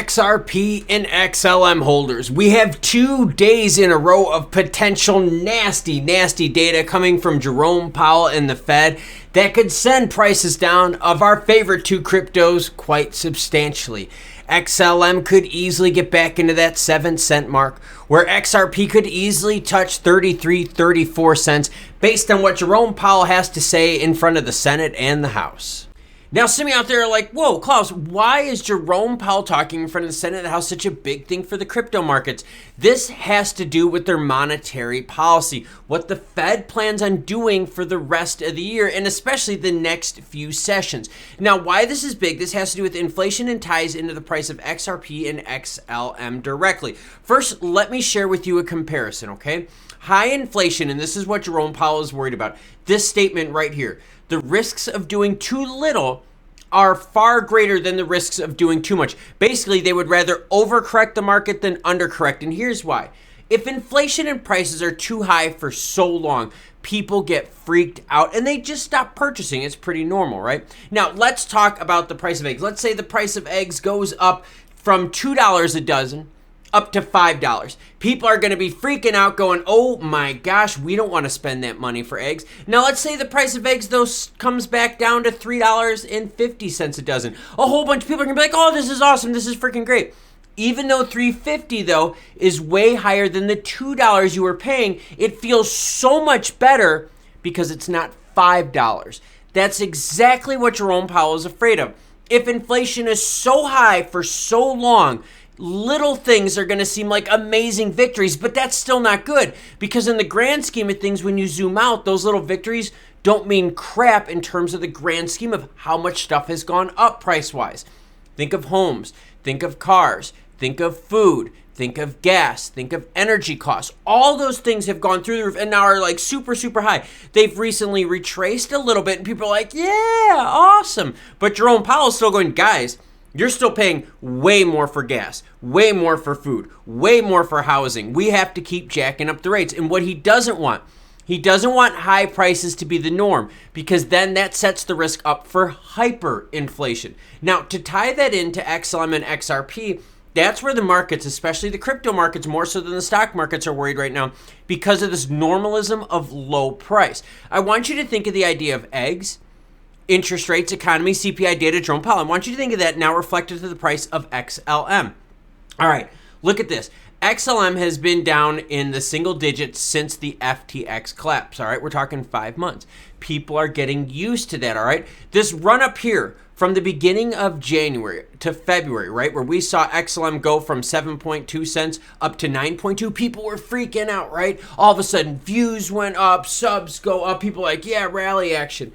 XRP and XLM holders, we have 2 days in a row of potential nasty data coming from Jerome Powell and the Fed that could send prices down of our favorite 2 cryptos quite substantially. XLM could easily get back into that 7-cent mark, where XRP could easily touch 33, 34 cents based on what Jerome Powell has to say in front of the Senate and the House. Now, some of you out there are like, whoa, Klaus, why is Jerome Powell talking in front of the Senate and the House such a big thing for the crypto markets? This has to do with their monetary policy, what the Fed plans on doing for the rest of the year, and especially the next few sessions. Now, why this is big, this has to do with inflation and ties into the price of XRP and XLM directly. First, let me share with you a comparison, okay? High inflation, and this is what Jerome Powell is worried about. This statement right here. The risks of doing too little are far greater than the risks of doing too much. Basically, they would rather overcorrect the market than undercorrect. And here's why. If inflation and prices are too high for so long, people get freaked out and they just stop purchasing. It's pretty normal, right? Now, let's talk about the price of eggs. Let's say the price of eggs goes up from $2 a dozen up to $5. People are going to be freaking out going, oh my gosh, we don't want to spend that money for eggs. Now let's say the price of eggs though comes back down to $3.50 a dozen. A whole bunch of people are going to be like, oh, this is awesome, this is freaking great. Even though $3.50 though is way higher than the $2 you were paying, it feels so much better because it's not $5. That's exactly what Jerome Powell is afraid of. If inflation is so high for so long, little things are going to seem like amazing victories, but that's still not good because in the grand scheme of things, when you zoom out, those little victories don't mean crap in terms of the grand scheme of how much stuff has gone up price-wise. Think of homes, think of cars, think of food, think of gas, think of energy costs. All those things have gone through the roof and now are like super high. They've recently retraced a little bit and people are like, yeah, awesome. But Jerome Powell's still going, guys, you're still paying way more for gas, way more for food, way more for housing. We have to keep jacking up the rates. And what he doesn't want high prices to be the norm because then that sets the risk up for hyperinflation. Now, to tie that into XLM and XRP, that's where the markets, especially the crypto markets, more so than the stock markets, are worried right now because of this normalism of low price. I want you to think of the idea of eggs, interest rates, economy, CPI data, Jerome Powell. I want you to think of that now reflected to the price of XLM. All right, look at this. XLM has been down in the single digits since the FTX collapse. All right, we're talking 5 months. People are getting used to that. All right, this run up here from the beginning of January to February, right, where we saw XLM go from 7.2 cents up to 9.2, people were freaking out, right? All of a sudden, views went up, subs go up. People are like, yeah, rally action.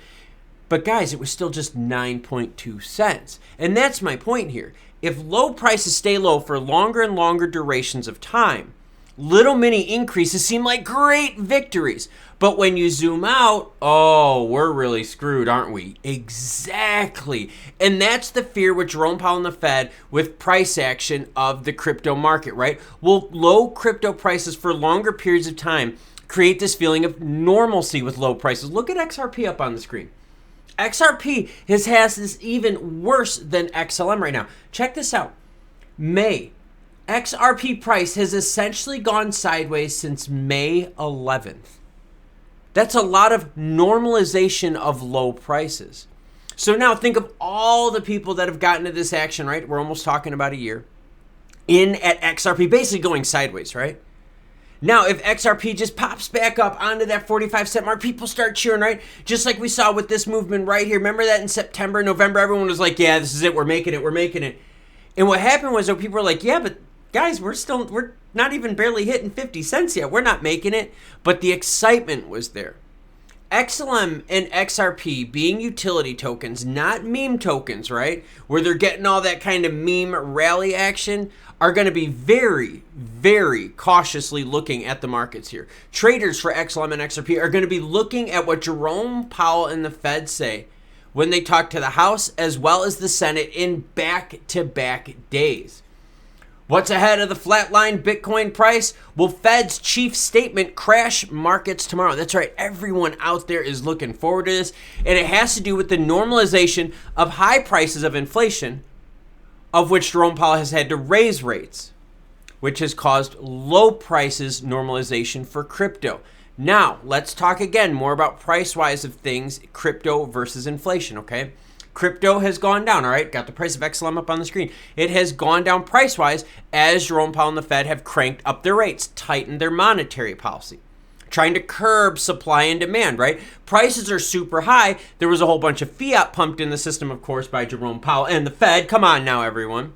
But guys, it was still just 9.2 cents. And that's my point here. If low prices stay low for longer and longer durations of time, little mini increases seem like great victories. But when you zoom out, oh, we're really screwed, aren't we? Exactly. And that's the fear with Jerome Powell and the Fed with price action of the crypto market, right? Will low crypto prices for longer periods of time create this feeling of normalcy with low prices? Look at XRP up on the screen. XRP has this even worse than XLM right now. Check this out. May. XRP price has essentially gone sideways since May 11th. That's a lot of normalization of low prices. So now think of all the people that have gotten into this action, right? We're almost talking about a year. In at XRP, basically going sideways, right? Now, if XRP just pops back up onto that 45-cent mark, people start cheering, right? Just like we saw with this movement right here. Remember that in September, November, everyone was like, yeah, this is it. We're making it. And what happened was people were like, yeah, but guys, we're not even barely hitting 50 cents yet. We're not making it. But the excitement was there. XLM and XRP being utility tokens, not meme tokens, right? Where they're getting all that kind of meme rally action, are going to be very cautiously looking at the markets here. Traders for XLM and XRP are going to be looking at what Jerome Powell and the Fed say when they talk to the House as well as the Senate in back-to-back days. What's ahead of the flatline Bitcoin price? Will Fed's chief statement crash markets tomorrow? That's right. Everyone out there is looking forward to this. And it has to do with the normalization of high prices of inflation of which Jerome Powell has had to raise rates, which has caused low prices normalization for crypto. Now, let's talk again more about price-wise of things, crypto versus inflation, okay? Crypto has gone down, all right? Got the price of XLM up on the screen. It has gone down price-wise as Jerome Powell and the Fed have cranked up their rates, tightened their monetary policy, trying to curb supply and demand, right? Prices are super high. There was a whole bunch of fiat pumped in the system, of course, by Jerome Powell and the Fed. Come on now, everyone.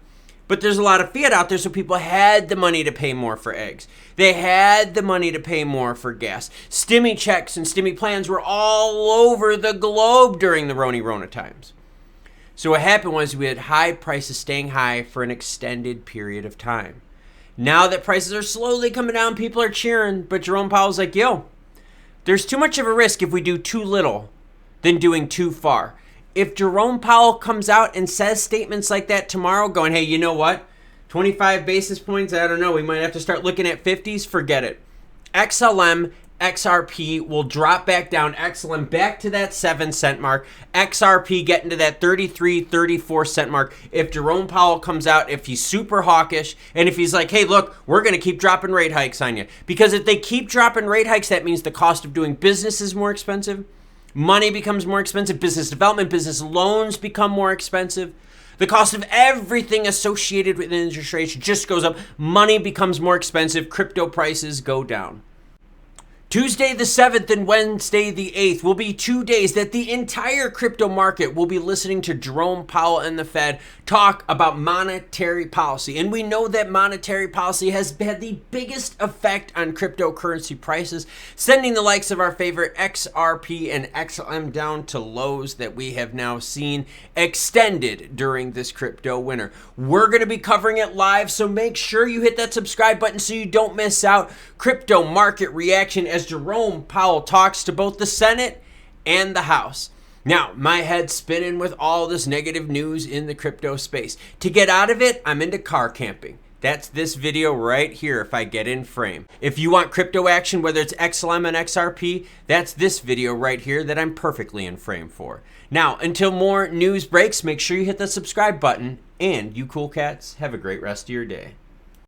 But there's a lot of fiat out there, so people had the money to pay more for eggs. They had the money to pay more for gas. Stimmy checks and stimmy plans were all over the globe during the Rona times. So what happened was we had high prices staying high for an extended period of time. Now that prices are slowly coming down, people are cheering, but Jerome Powell's like, yo, there's too much of a risk if we do too little than doing too far. If Jerome Powell comes out and says statements like that tomorrow, going, hey, you know what? 25 basis points, I don't know, we might have to start looking at 50s, forget it. XLM, XRP will drop back down, XLM back to that 7-cent mark, XRP getting to that 33, 34-cent mark. If Jerome Powell comes out, if he's super hawkish, and if he's like, hey, look, we're going to keep dropping rate hikes on you. Because if they keep dropping rate hikes, that means the cost of doing business is more expensive. Money becomes more expensive. Business development, business loans become more expensive. The cost of everything associated with interest rates just goes up. Money becomes more expensive. Crypto prices go down. Tuesday the 7th and Wednesday the 8th will be 2 days that the entire crypto market will be listening to Jerome Powell and the Fed talk about monetary policy. And we know that monetary policy has had the biggest effect on cryptocurrency prices, sending the likes of our favorite XRP and XLM down to lows that we have now seen extended during this crypto winter. We're going to be covering it live, so make sure you hit that subscribe button so you don't miss out. Crypto market reaction as Jerome Powell talks to both the Senate and the House. Now, my head's spinning with all this negative news in the crypto space. To get out of it, I'm into car camping. That's this video right here if I get in frame. If you want crypto action, whether it's XLM and XRP, that's this video right here that I'm perfectly in frame for. Now, until more news breaks, make sure you hit the subscribe button, and you cool cats, have a great rest of your day.